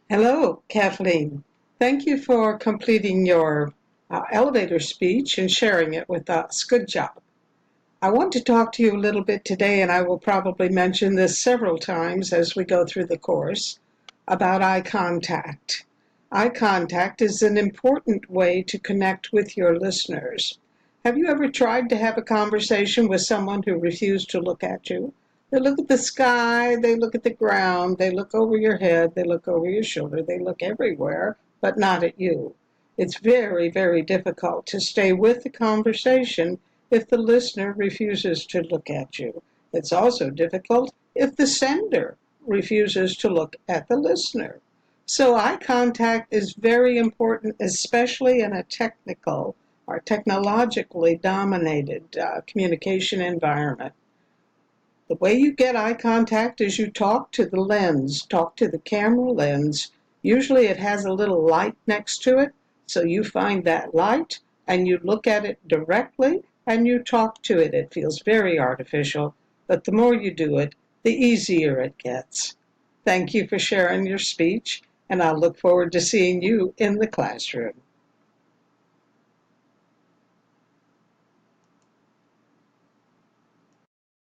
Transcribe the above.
Hello, Kathleen. Thank you for completing your elevator speech and sharing it with us. Good job. I want to talk to you a little bit today, and I will probably mention this several times as we go through the course, about eye contact. Eye contact is an important way to connect with your listeners. Have you ever tried to have a conversation with someone who refused to look at you? They look at the sky, they look at the ground, they look over your head, they look over your shoulder, they look everywhere, but not at you. It's very, very difficult to stay with the conversation if the listener refuses to look at you. It's also difficult if the sender refuses to look at the listener. So eye contact is very important, especially in a technical or technologically dominated communication environment. The way you get eye contact is you talk to the lens, talk to the camera lens. Usually it has a little light next to it, so you find that light and you look at it directly and you talk to it. It feels very artificial, but the more you do it, the easier it gets. Thank you for sharing your speech, and I'll look forward to seeing you in the classroom.